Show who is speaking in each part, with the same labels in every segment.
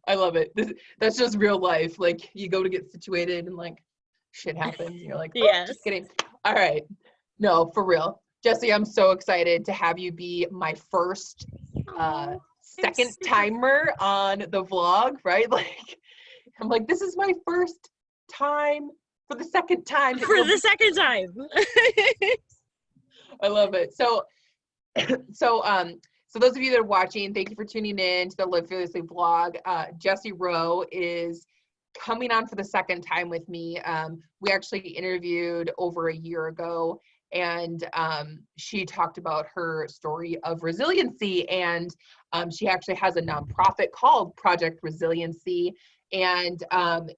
Speaker 1: I love it. That's just real life. Like you go to get situated and like shit happens and you're like, oh,
Speaker 2: Yes.
Speaker 1: just kidding. All right. No, for real. Jessie, I'm so excited to have you be my first second timer on the vlog, right? Like I'm like, this is my first time for the second time.
Speaker 2: For the second time.
Speaker 1: I love it. So those of you that are watching, thank you for tuning in to the Live Fearlessly vlog. Jessie Rowe is coming on for the second time with me. We actually interviewed over a year ago, and she talked about her story of resiliency, and she actually has a nonprofit called Project Resiliency. And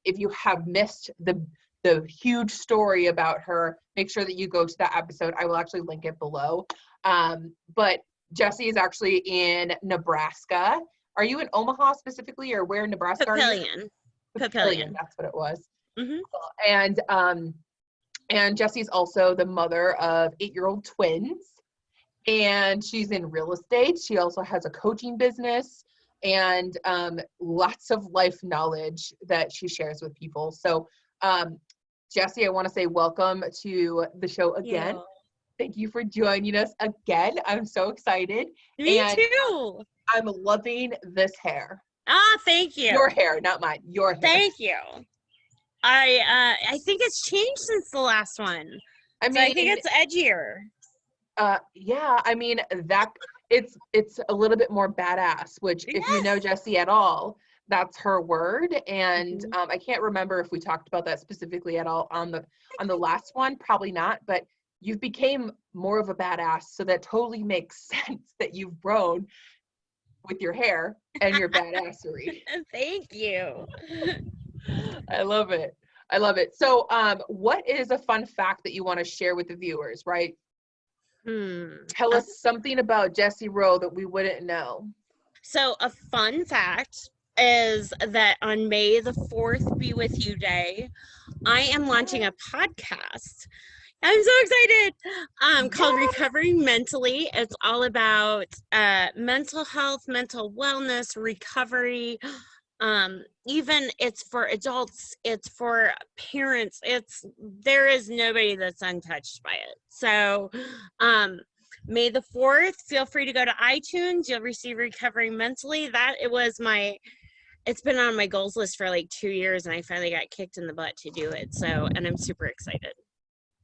Speaker 1: if you have missed the huge story about her, make sure that you go to that episode. I will actually link it below. But Jessie is actually in Nebraska. Are you in Omaha specifically, or where in Nebraska are you? Papillion. That's what it was. Mm-hmm. And Jessie's also the mother of 8-year-old twins, and she's in real estate. She also has a coaching business and lots of life knowledge that she shares with people. So, Jessie, I want to say welcome to the show again. Yeah. Thank you for joining us again. I'm so excited.
Speaker 2: Me too.
Speaker 1: I'm loving this hair.
Speaker 2: Thank you.
Speaker 1: Your hair, not mine. Your hair.
Speaker 2: Thank you. I think it's changed since the last one. I think it's edgier.
Speaker 1: Yeah, I mean that it's a little bit more badass, which if you know Jessie at all, that's her word. And I can't remember if we talked about that specifically at all on the last one, probably not, but you've became more of a badass, so that totally makes sense that you've grown with your hair and your badassery.
Speaker 2: Thank you.
Speaker 1: I love it. I love it. So what is a fun fact that you want to share with the viewers, right? Tell us something about Jessie Rowe that we wouldn't know.
Speaker 2: So a fun fact is that on May the 4th, Be With You Day, I am launching a podcast. I'm so excited. Called Recovering Mentally. It's all about mental health, mental wellness, recovery. Even it's for adults, it's for parents. There is nobody that's untouched by it. So May the 4th, feel free to go to iTunes. You'll receive Recovering Mentally. It's been on my goals list for like 2 years, and I finally got kicked in the butt to do it. And I'm super excited.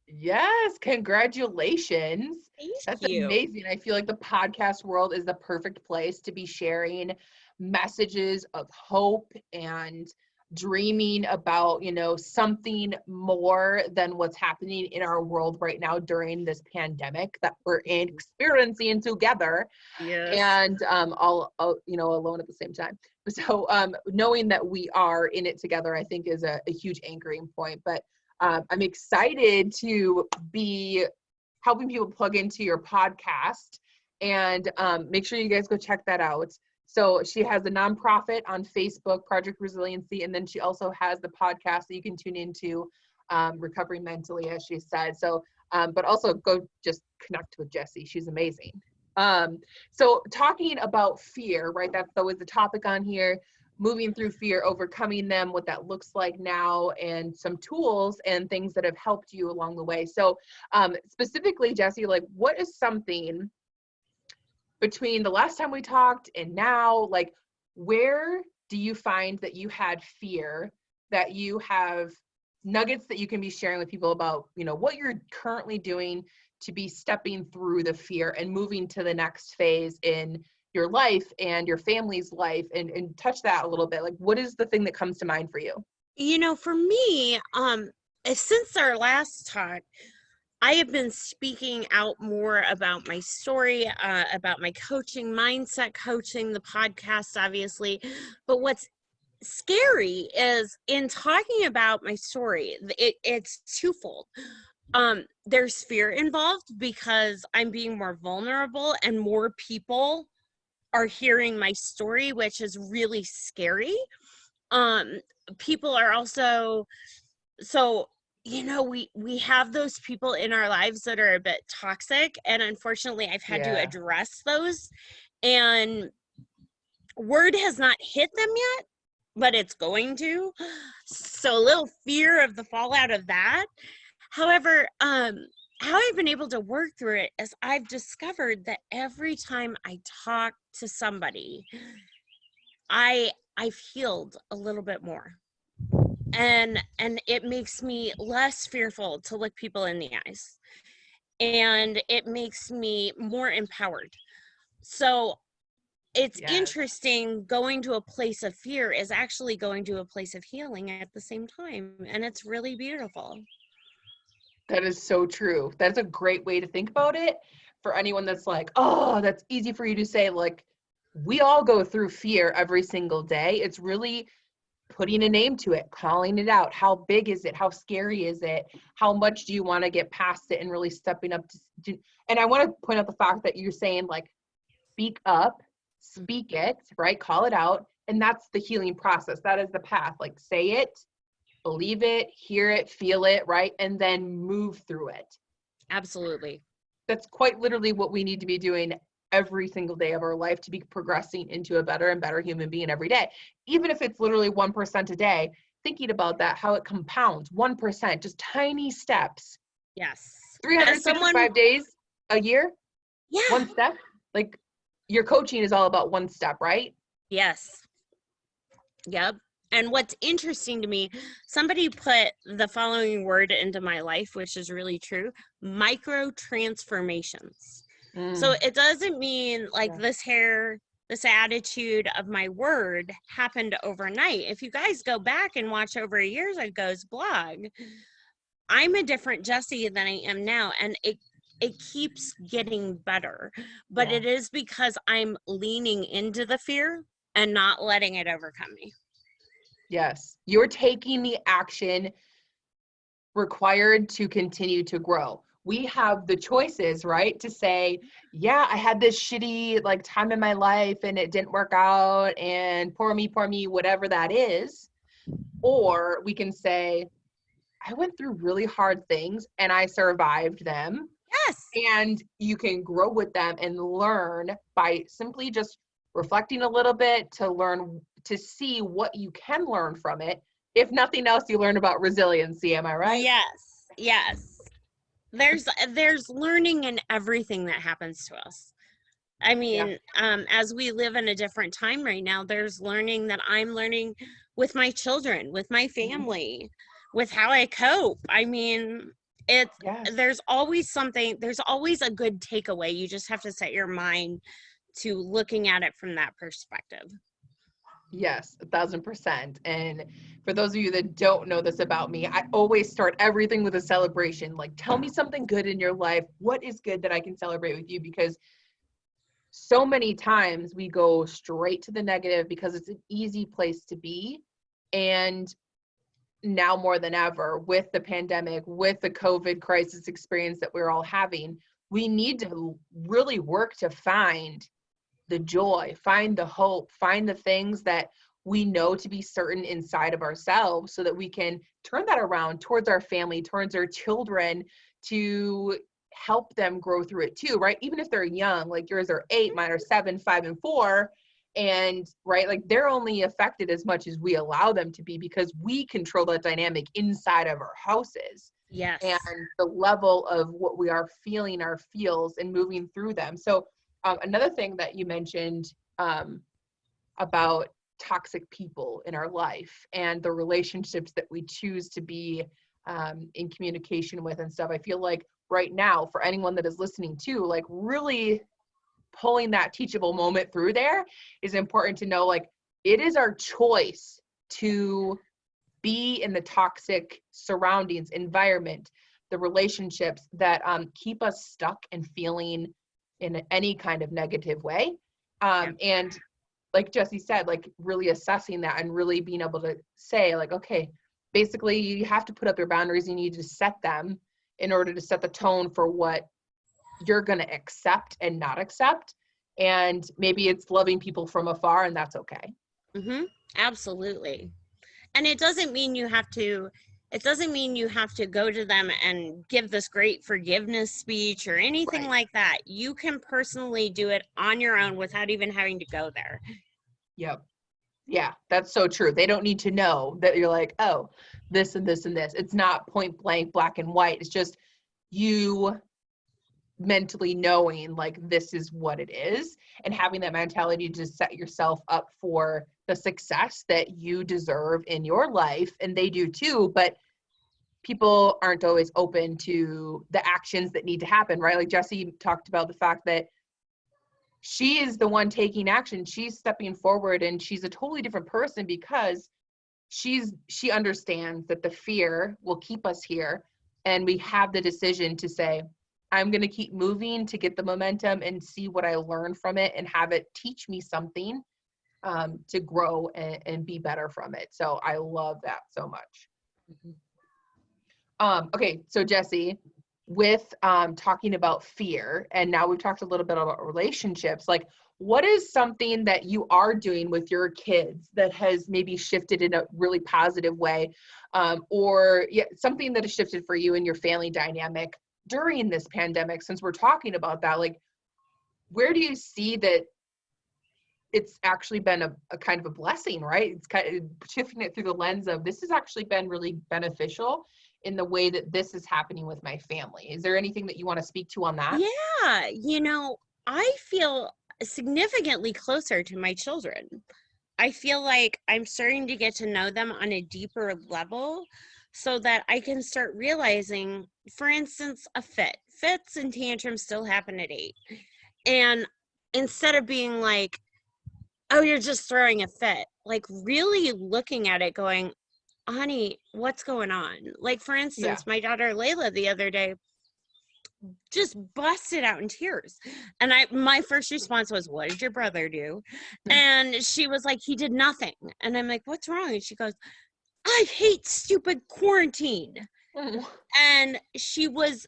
Speaker 1: Yes, congratulations.
Speaker 2: That's
Speaker 1: amazing. I feel like the podcast world is the perfect place to be sharing messages of hope and dreaming about, something more than what's happening in our world right now during this pandemic that we're experiencing together.
Speaker 2: Yes.
Speaker 1: And all alone at the same time. So knowing that we are in it together, I think is a huge anchoring point. But I'm excited to be helping people plug into your podcast, and make sure you guys go check that out. So she has a nonprofit on Facebook, Project Resiliency, and then she also has the podcast that you can tune into, Recovering Mentally, as she said. So, but also go just connect with Jessie. She's amazing. So talking about fear, right? That's always the topic on here. Moving through fear, overcoming them, what that looks like now, and some tools and things that have helped you along the way. So specifically, Jessie, like what is something between the last time we talked and now, like where do you find that you had fear, that you have nuggets that you can be sharing with people about, what you're currently doing to be stepping through the fear and moving to the next phase in your life and your family's life, and touch that a little bit. Like, what is the thing that comes to mind for you?
Speaker 2: For me, since our last talk, I have been speaking out more about my story, about my coaching, mindset coaching, the podcast, obviously. But what's scary is in talking about my story, it's twofold. There's fear involved because I'm being more vulnerable and more people are hearing my story, which is really scary. People are also, we have those people in our lives that are a bit toxic, and unfortunately I've had to address those. And Word has not hit them yet, but it's going to. So a little fear of the fallout of that. However, how I've been able to work through it is I've discovered that every time I talk to somebody, I've healed a little bit more. And it makes me less fearful to look people in the eyes. And it makes me more empowered. So it's
Speaker 1: Yes.
Speaker 2: interesting, going to a place of fear is actually going to a place of healing at the same time. And it's really beautiful.
Speaker 1: That is so true. That's a great way to think about it for anyone that's like, oh, that's easy for you to say. Like, we all go through fear every single day. It's really putting a name to it, calling it out. How big is it? How scary is it? How much do you want to get past it and really stepping up to do? And I want to point out the fact that you're saying, like, speak up, speak it, right? Call it out. And that's the healing process. That is the path. Like, say it, believe it, hear it, feel it, right? And then move through it.
Speaker 2: Absolutely.
Speaker 1: That's quite literally what we need to be doing every single day of our life to be progressing into a better and better human being every day. Even if it's literally 1% a day, thinking about that, how it compounds, 1%, just tiny steps.
Speaker 2: Yes.
Speaker 1: 365 days a year,
Speaker 2: yeah.
Speaker 1: one step. Like, your coaching is all about one step, right?
Speaker 2: Yes. Yep. And what's interesting to me, somebody put the following word into my life, which is really true: micro transformations. So it doesn't mean like this attitude of my word happened overnight. If you guys go back and watch over a year ago's blog, I'm a different Jessie than I am now. And it keeps getting better, but it is because I'm leaning into the fear and not letting it overcome me.
Speaker 1: Yes, you're taking the action required to continue to grow. We have the choices, right? To say, yeah, I had this shitty like time in my life and it didn't work out and poor me, whatever that is. Or we can say, I went through really hard things and I survived them.
Speaker 2: Yes.
Speaker 1: And you can grow with them and learn by simply just reflecting a little bit to learn, to see what you can learn from it. If nothing else, you learn about resiliency. Am I right?
Speaker 2: Yes. There's learning in everything that happens to us. I mean, as we live in a different time right now, there's learning that I'm learning with my children, with my family, with how I cope. I mean, there's always something, there's always a good takeaway. You just have to set your mind to looking at it from that perspective.
Speaker 1: Yes, 1,000%. And for those of you that don't know this about me, I always start everything with a celebration. Like, tell me something good in your life. What is good that I can celebrate with you? Because so many times we go straight to the negative because it's an easy place to be. And now more than ever, with the pandemic, with the COVID crisis experience that we're all having, we need to really work to find the joy, find the hope, find the things that we know to be certain inside of ourselves so that we can turn that around towards our family, towards our children, to help them grow through it too, right? Even if they're young, like yours are 8, mine are 7, 5, and 4. And right, like they're only affected as much as we allow them to be because we control that dynamic inside of our houses.
Speaker 2: Yes.
Speaker 1: And the level of what we are feeling, our feels, and moving through them. So another thing that you mentioned about toxic people in our life and the relationships that we choose to be in communication with and stuff, I feel like right now, for anyone that is listening to, like really pulling that teachable moment through there is important to know, like, it is our choice to be in the toxic surroundings, environment, the relationships that keep us stuck and feeling in any kind of negative way. And like Jessie said, like really assessing that and really being able to say, like, okay, basically you have to put up your boundaries. You need to set them in order to set the tone for what you're going to accept and not accept. And maybe it's loving people from afar, and that's okay.
Speaker 2: Absolutely. And it doesn't mean you have to go to them and give this great forgiveness speech or anything like that. You can personally do it on your own without even having to go there.
Speaker 1: Yep. Yeah, that's so true. They don't need to know that you're like, oh, this and this and this. It's not point blank, black and white. It's just you mentally knowing like this is what it is, and having that mentality to set yourself up for the success that you deserve in your life, and they do too. But people aren't always open to the actions that need to happen, right? Like Jessie talked about the fact that she is the one taking action. She's stepping forward, and she's a totally different person because she understands that the fear will keep us here, and we have the decision to say, I'm going to keep moving to get the momentum and see what I learn from it and have it teach me something to grow and be better from it. So I love that so much. Okay, so Jessie, with talking about fear, and now we've talked a little bit about relationships, like what is something that you are doing with your kids that has maybe shifted in a really positive way, or something that has shifted for you in your family dynamic during this pandemic, since we're talking about that? Like, where do you see that it's actually been a kind of a blessing, right? It's kind of shifting it through the lens of this has actually been really beneficial in the way that this is happening with my family. Is there anything that you want to speak to on that?
Speaker 2: Yeah, I feel significantly closer to my children. I feel like I'm starting to get to know them on a deeper level so that I can start realizing, for instance, fits and tantrums still happen at 8. And instead of being like, oh, you're just throwing a fit, like really looking at it going, honey, what's going on? Like, for instance, my daughter Layla the other day just busted out in tears, and my first response was, what did your brother do? And she was like, he did nothing. And I'm like, what's wrong? And she goes, I hate stupid quarantine. And she was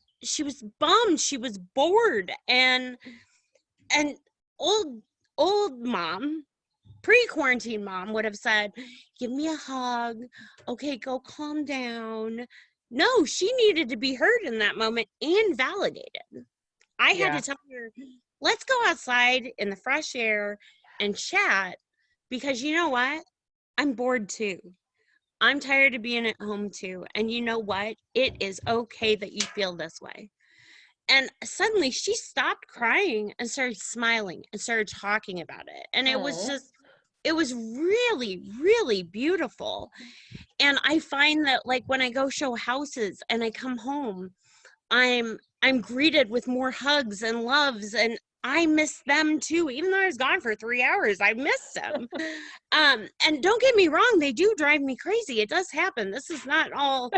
Speaker 2: bummed, she was bored, and old mom, pre-quarantine mom, would have said, give me a hug, okay, go calm down. No, she needed to be heard in that moment and validated. I had to tell her, let's go outside in the fresh air and chat, because you know what? I'm bored too. I'm tired of being at home too. And you know what? It is okay that you feel this way. And suddenly she stopped crying and started smiling and started talking about it. And it was really, really beautiful. And I find that, like, when I go show houses and I come home, I'm greeted with more hugs and loves, and I miss them too. Even though I was gone for 3 hours, I miss them. And don't get me wrong, they do drive me crazy. It does happen. This is not all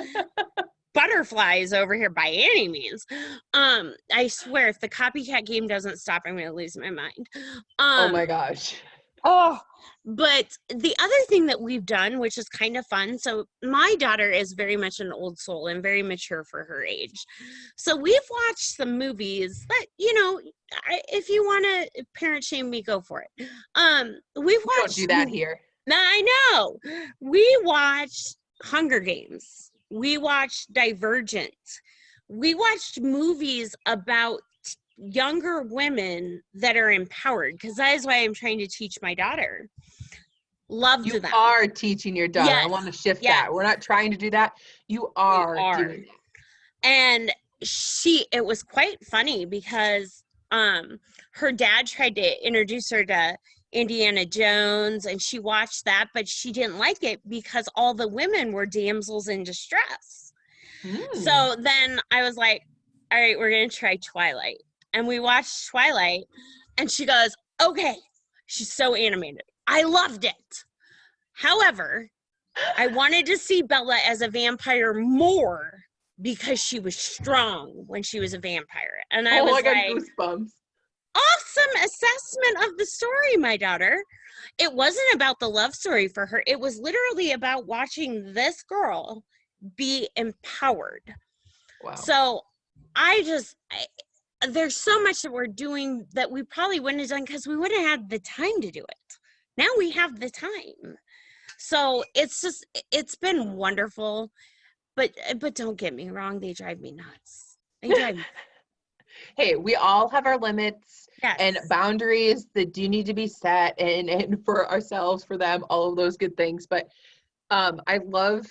Speaker 2: butterflies over here by any means. I swear, if the copycat game doesn't stop, I'm gonna lose my mind.
Speaker 1: Oh my gosh.
Speaker 2: Oh, but the other thing that we've done, which is kind of fun, so my daughter is very much an old soul and very mature for her age. So we've watched some movies that, if you want to parent shame me, go for it. We've watched.
Speaker 1: Don't do that here.
Speaker 2: I know. We watched Hunger Games. We watched Divergent. We watched movies about younger women that are empowered, because that is why I'm trying to teach my daughter. Loved
Speaker 1: you
Speaker 2: them.
Speaker 1: You are teaching your daughter. Yes. I want to shift that. We're not trying to do that. You are doing that.
Speaker 2: And it was quite funny because her dad tried to introduce her to Indiana Jones, and she watched that, but she didn't like it because all the women were damsels in distress. So then I was like, all right, we're going to try Twilight. And we watched Twilight, and she goes, okay. She's so animated. I loved it. However, I wanted to see Bella as a vampire more because she was strong when she was a vampire. And I was
Speaker 1: got goosebumps.
Speaker 2: Awesome assessment of the story, my daughter. It wasn't about the love story for her. It was literally about watching this girl be empowered. Wow. So there's so much that we're doing that we probably wouldn't have done because we wouldn't have had the time to do it. Now we have the time. So it's been wonderful. But don't get me wrong, they drive me nuts. They drive me
Speaker 1: Hey, we all have our limits. and
Speaker 2: Yes.
Speaker 1: boundaries that do need to be set, and for ourselves, for them, all of those good things. But I love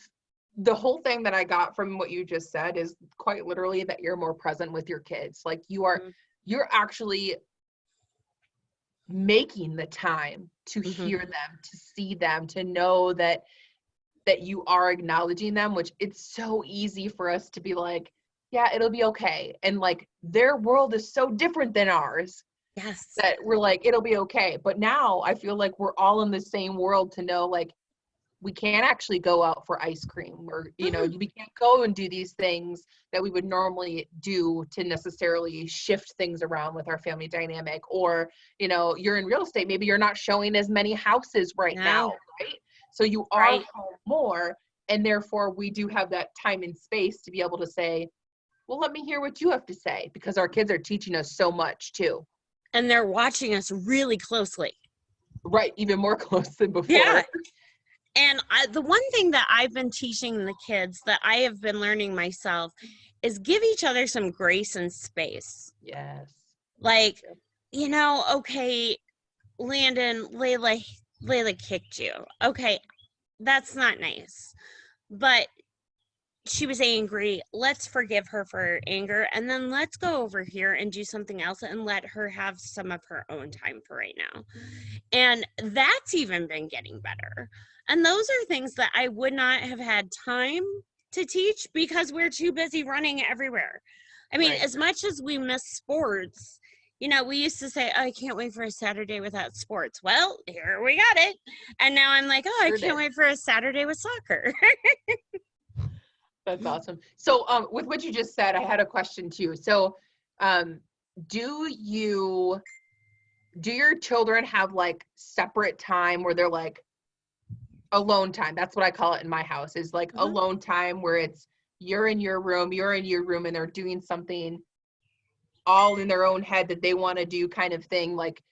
Speaker 1: the whole thing that I got from what you just said is quite literally that you're more present with your kids. Like
Speaker 2: Mhm.
Speaker 1: you're actually making the time to
Speaker 2: Mhm.
Speaker 1: hear them, to see them, to know that you are acknowledging them, which it's so easy for us to be like, yeah, it'll be okay. And like their world is so different than ours
Speaker 2: Yes.
Speaker 1: that we're like, it'll be okay. But now I feel like we're all in the same world to know like we can't actually go out for ice cream, or
Speaker 2: Mhm.
Speaker 1: we can't go and do these things that we would normally do to necessarily shift things around with our family dynamic. Or you're in real estate, maybe you're not showing as many houses right now,
Speaker 2: No.
Speaker 1: right? So you are
Speaker 2: Right.
Speaker 1: home more, and therefore we do have that time and space to be able to say, well, let me hear what you have to say, because our kids are teaching us so much too.
Speaker 2: And they're watching us really closely.
Speaker 1: Right, even more close than
Speaker 2: Yeah.
Speaker 1: before.
Speaker 2: And the one thing that I've been teaching the kids that I have been learning myself is give each other some grace and space.
Speaker 1: Yes.
Speaker 2: Like, okay, Landon, Layla kicked you. Okay, that's not nice. But she was angry. Let's forgive her for her anger, and then let's go over here and do something else and let her have some of her own time for right now. And that's even been getting better. And those are things that I would not have had time to teach because we're too busy running everywhere. I mean,
Speaker 1: Right.
Speaker 2: as much as we miss sports, we used to say, oh, I can't wait for a Saturday without sports. Well, here we got it. And now I'm like, oh, I
Speaker 1: Sure
Speaker 2: can't
Speaker 1: did.
Speaker 2: wait for a Saturday with soccer.
Speaker 1: That's awesome. So, with what you just said, I had a question too. So, um, do your children have like separate time where they're like alone time? That's what I call it in my house, is like
Speaker 2: Mhm.
Speaker 1: alone time where it's you're in your room, and they're doing something all in their own head that they want to do, kind of thing. Like,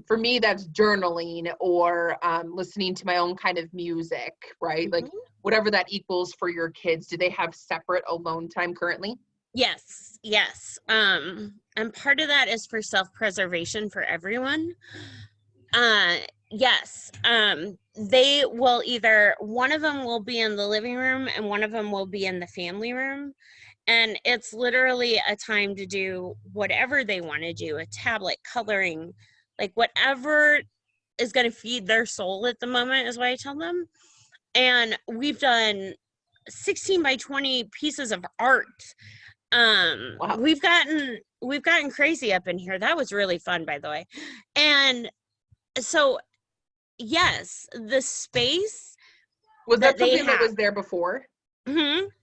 Speaker 1: for me, that's journaling, or listening to my own kind of music, right? Like
Speaker 2: Mhm.
Speaker 1: whatever that equals for your kids. Do they have separate alone time currently?
Speaker 2: Yes, yes. And part of that is for self-preservation for everyone. Uh, yes. They will either one of them will be in the living room and one of them will be in the family room. And it's literally a time to do whatever they want to do, a tablet, coloring, like whatever is going to feed their soul at the moment is what I tell them. And we've done 16 by 20 pieces of art.
Speaker 1: Wow.
Speaker 2: We've gotten crazy up in here. That was really fun, by the way. And so yes, the space
Speaker 1: Was
Speaker 2: that
Speaker 1: that
Speaker 2: they
Speaker 1: something that
Speaker 2: have.
Speaker 1: was there before?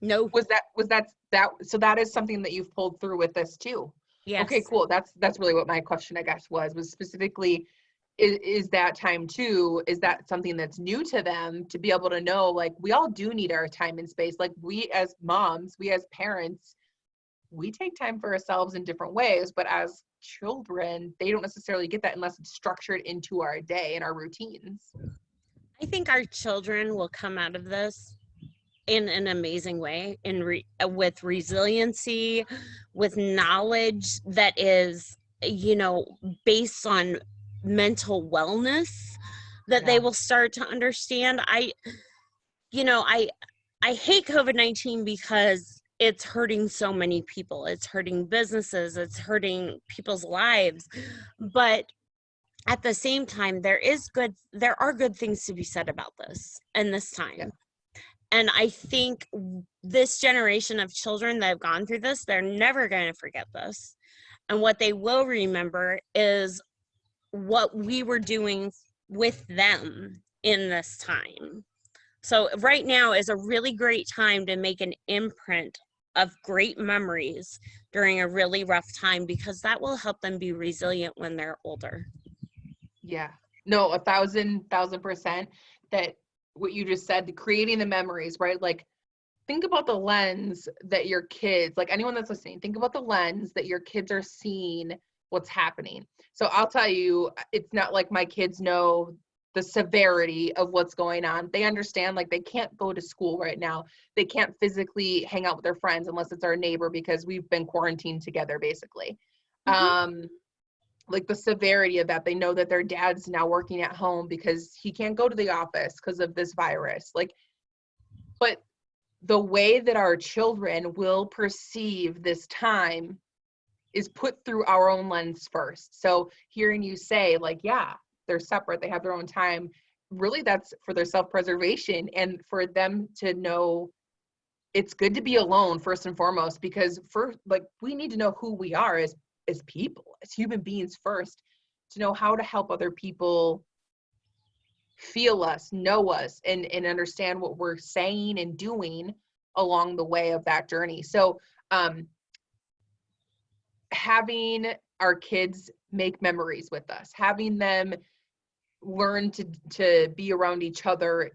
Speaker 2: No.
Speaker 1: So that is something that you've pulled through with this too? Okay,
Speaker 2: Yes.
Speaker 1: cool. That's really what my question, I guess, was specifically, is that time too, is that something that's new to them, to be able to know, like, we all do need our time and space. Like, we as moms, we as parents, we take time for ourselves in different ways, but as children, they don't necessarily get that unless it's structured into our day and our routines.
Speaker 2: I think our children will come out of this in an amazing way, with resiliency, with knowledge that is, based on mental wellness, that they
Speaker 1: Yeah.
Speaker 2: will start to understand. I hate COVID-19 because it's hurting so many people. It's hurting businesses, it's hurting people's lives. But at the same time, there are good things to be said about this and this
Speaker 1: Yeah.
Speaker 2: time. And I think this generation of children that have gone through this, they're never going to forget this. And what they will remember is what we were doing with them in this time. So right now is a really great time to make an imprint of great memories during a really rough time, because that will help them be resilient when they're older.
Speaker 1: Yeah. No, 1,000% that what you just said, creating the memories, right? Like, think about the lens that your kids, like anyone that's listening, think about the lens that your kids are seeing what's happening. So I'll tell you, it's not like my kids know the severity of what's going on. They understand, like, they can't go to school right now. They can't physically hang out with their friends unless it's our neighbor, because we've been quarantined together basically.
Speaker 2: Mhm.
Speaker 1: Um, like the severity of that. They know that their dad's now working at home because he can't go to the office because of this virus. Like, but the way that our children will perceive this time is put through our own lens first. So hearing you say like, yeah, they're separate, they have their own time, really that's for their self-preservation and for them to know it's good to be alone first and foremost, because first, like, we need to know who we are as people, as human beings first, to know how to help other people feel us, know us, and understand what we're saying and doing along the way of that journey. So having our kids make memories with us, having them learn to be around each other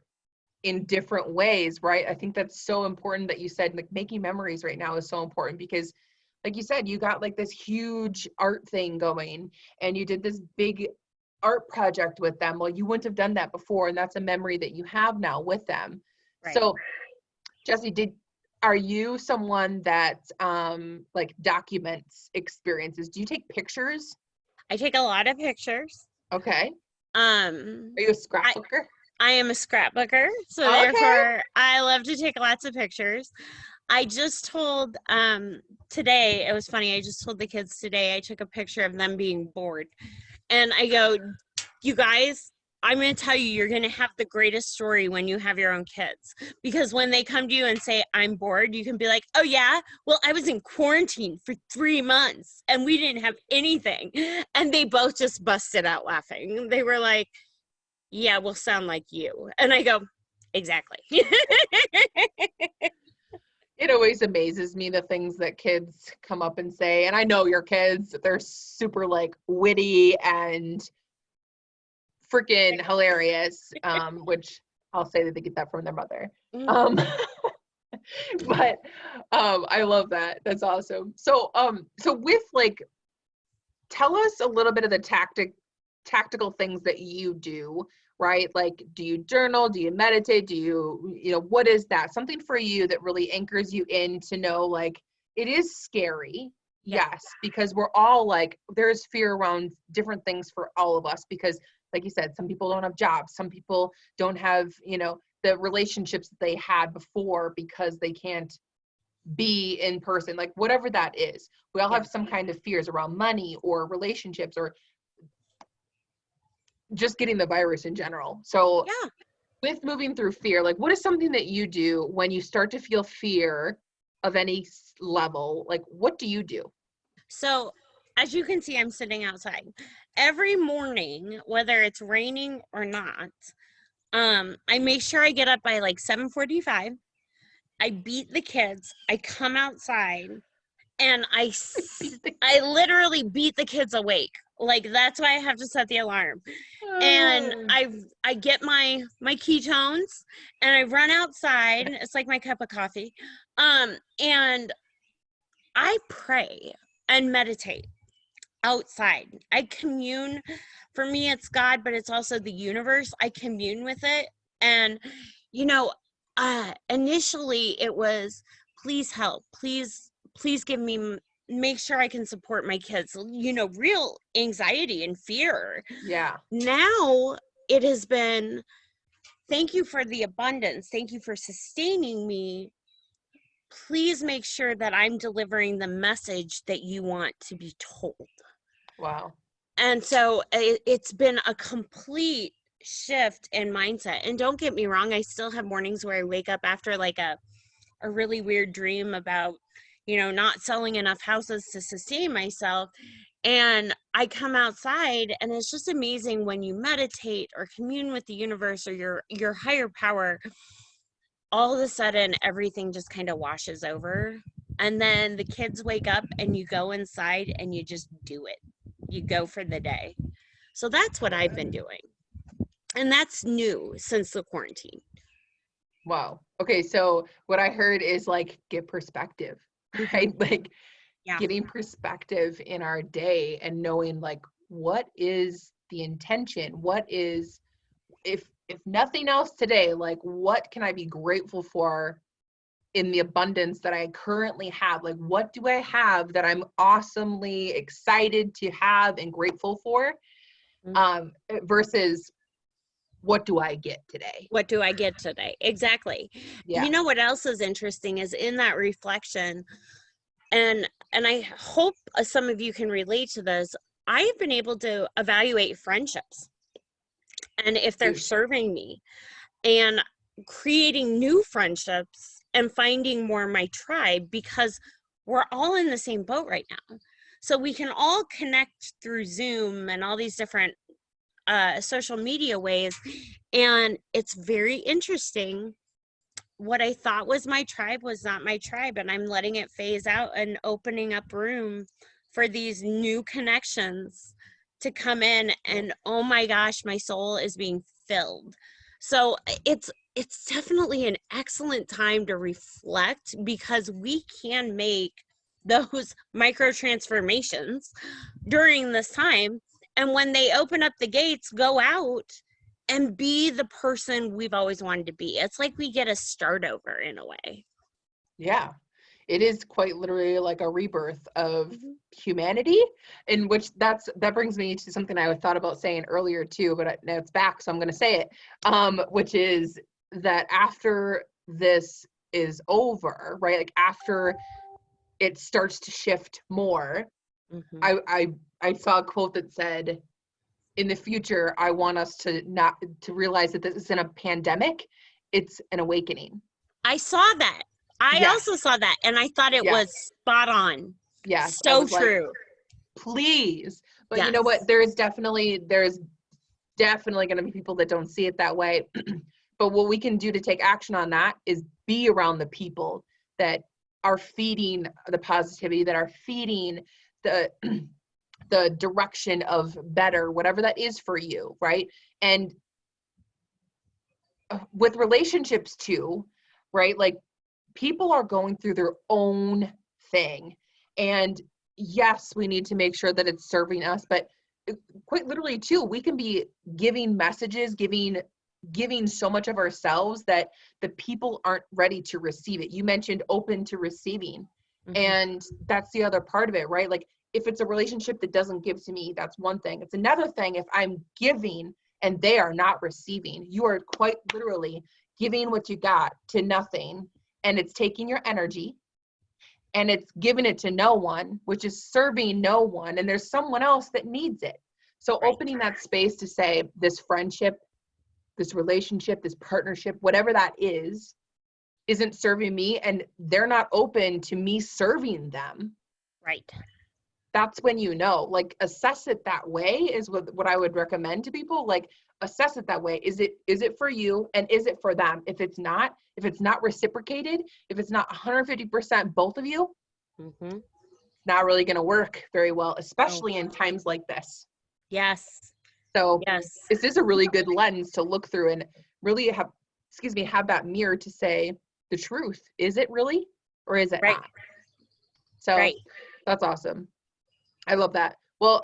Speaker 1: in different ways, right? I think that's so important that you said, like, making memories right now is so important, because like you said, you got like this huge art thing going and you did this big art project with them. Well, you wouldn't have done that before, and that's a memory that you have now with them.
Speaker 2: Right.
Speaker 1: So Jessie, are you someone that like documents experiences? Do you take pictures?
Speaker 2: I take a lot of pictures.
Speaker 1: Okay. Are
Speaker 2: Are
Speaker 1: you a scrapbooker?
Speaker 2: I am a scrapbooker, so
Speaker 1: Okay.
Speaker 2: therefore I love to take lots of pictures. I just told today, it was funny, I just told the kids today I took a picture of them being bored. And I go, you guys, I'm going to tell you, you're going to have the greatest story when you have your own kids. Because when they come to you and say, I'm bored, you can be like, oh, yeah? Well, I was in quarantine for 3 months and we didn't have anything. And they both just busted out laughing. They were like, yeah, we'll sound like you. And I go, exactly.
Speaker 1: It always amazes me the things that kids come up and say. And I know your kids, they're super like witty and freaking hilarious, which I'll say that they get that from their mother. But I love that. That's awesome. So with like, tell us a little bit of the tactical things that you do, right? Like, do you journal? Do you meditate? Do you what is that? Something for you that really anchors you in to know, like, it is scary.
Speaker 2: Yeah.
Speaker 1: Yes, because we're all like, there's fear around different things for all of us, because like you said, some people don't have jobs. Some people don't have, the relationships that they had before because they can't be in person, like whatever that is. We all have some kind of fears around money or relationships or just getting the virus in general. So
Speaker 2: Yeah.
Speaker 1: with moving through fear, like, what is something that you do when you start to feel fear of any level? Like, what do you do?
Speaker 2: So as you can see, I'm sitting outside every morning, whether it's raining or not. I make sure I get up by like 7:45. I beat the kids. I come outside and I literally beat the kids awake. Like, that's why I have to set the alarm. And I get my ketones and I run outside. It's like my cup of coffee. And I pray and meditate outside. I commune. For me, it's God, but it's also the universe. I commune with it. And, initially it was, please help. Please give me, make sure I can support my kids. Real anxiety and fear.
Speaker 1: Yeah.
Speaker 2: Now it has been, thank you for the abundance. Thank you for sustaining me. Please make sure that I'm delivering the message that you want to be told.
Speaker 1: Wow.
Speaker 2: And so it's been a complete shift in mindset. And don't get me wrong, I still have mornings where I wake up after like a really weird dream about, not selling enough houses to sustain myself. And I come outside and it's just amazing when you meditate or commune with the universe or your higher power. All of a sudden, everything just kind of washes over. And then the kids wake up and you go inside and you just do it. You go for the day. So that's what I've been doing. And that's new since the quarantine.
Speaker 1: Wow. Okay. So what I heard is like, get perspective, right? Like getting perspective in our day and knowing like, what is the intention? What is, if nothing else today, like, what can I be grateful for in the abundance that I currently have. Like, what do I have that I'm awesomely excited to have and grateful for? Versus what do I get today?
Speaker 2: What do I get today? Exactly.
Speaker 1: Yeah.
Speaker 2: You know what else is interesting is in that reflection, and I hope some of you can relate to this. I've been able to evaluate friendships and if they're serving me, and creating new friendships and finding more my tribe, because we're all in the same boat right now. So we can all connect through Zoom and all these different social media ways. And it's very interesting. What I thought was my tribe was not my tribe, and I'm letting it phase out and opening up room for these new connections to come in. And oh my gosh, my soul is being filled. So it's definitely an excellent time to reflect, because we can make those micro transformations during this time. And when they open up the gates, go out and be the person we've always wanted to be. It's like we get a start over in a way.
Speaker 1: Yeah. It is quite literally like a rebirth of humanity, in which that brings me to something I thought about saying earlier too, but now it's back, so I'm going to say it, which is that after this is over, right? Like after it starts to shift more, I saw a quote that said, in the future, I want us to realize that this isn't a pandemic, it's an awakening.
Speaker 2: I saw that. I also saw that, and I thought it was spot on.
Speaker 1: Yeah.
Speaker 2: So true.
Speaker 1: Like, please. But you know what? There's definitely going to be people that don't see it that way. But what we can do to take action on that is be around the people that are feeding the positivity, that are feeding the direction of better, whatever that is for you, right? And with relationships too, right? Like, people are going through their own thing. And yes, we need to make sure that it's serving us, but quite literally too, we can be giving messages, giving so much of ourselves that the people aren't ready to receive it. You mentioned open to receiving. And that's the other part of it, right? Like, if it's a relationship that doesn't give to me, that's one thing. It's another thing if I'm giving and they are not receiving. You are quite literally giving what you got to nothing, and it's taking your energy and it's giving it to no one, which is serving no one, and there's someone else that needs it. So opening that space to say, this friendship, this relationship, this partnership, whatever that is, isn't serving me, and they're not open to me serving them.
Speaker 2: Right.
Speaker 1: That's when you know, like, assess it that way is what I would recommend to people. Like, assess it that way. Is it for you, and is it for them? If it's not reciprocated, if it's not 150% both of you, it's not really going to work very well, especially in times like this.
Speaker 2: Yes.
Speaker 1: So this is a really good lens to look through and really have that mirror to say the truth. Is it really, or is it not? So that's awesome. I love that. Well,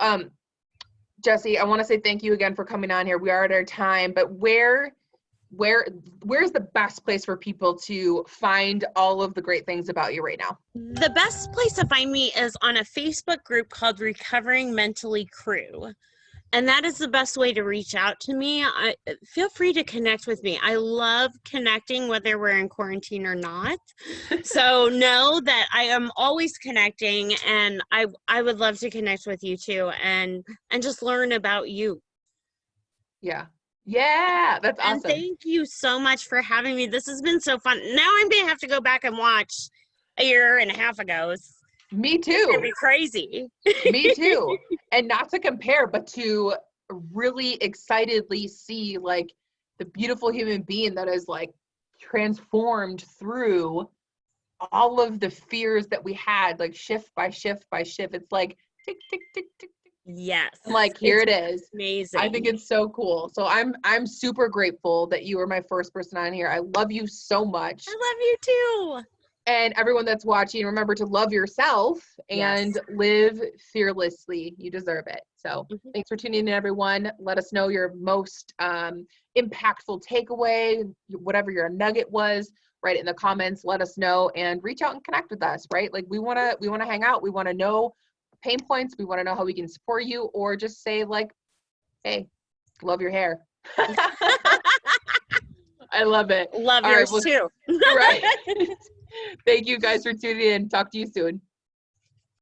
Speaker 1: Jessie, I want to say thank you again for coming on here. We are at our time, but where's the best place for people to find all of the great things about you right now?
Speaker 2: The best place to find me is on a Facebook group called Recovering Mentally Crew. And that is the best way to reach out to me. Feel free to connect with me. I love connecting, whether we're in quarantine or not. So know that I am always connecting, and I would love to connect with you too, and just learn about you.
Speaker 1: Yeah, that's awesome.
Speaker 2: And thank you so much for having me. This has been so fun. Now I'm gonna have to go back and watch a year and a half ago's.
Speaker 1: Me too.
Speaker 2: It's gonna be crazy.
Speaker 1: Me too. And not to compare, but to really excitedly see, like, the beautiful human being that is, like, transformed through all of the fears that we had, like, shift by shift by shift. It's like tick, tick, tick, tick, tick.
Speaker 2: Yes.
Speaker 1: Like, here it is.
Speaker 2: Amazing.
Speaker 1: I think it's so cool. So I'm super grateful that you were my first person on here. I love you so much.
Speaker 2: I love you too.
Speaker 1: And everyone that's watching, remember to love yourself and live fearlessly. You deserve it. So thanks for tuning in, everyone. Let us know your most impactful takeaway, whatever your nugget was. write it in the comments, let us know, and reach out and connect with us, right? Like we want to hang out. We want to know pain points. We want to know how we can support you, or just say like, hey, love your hair. I love it.
Speaker 2: Love
Speaker 1: All
Speaker 2: yours
Speaker 1: right, well,
Speaker 2: too.
Speaker 1: right. Thank you guys for tuning in. Talk to you soon.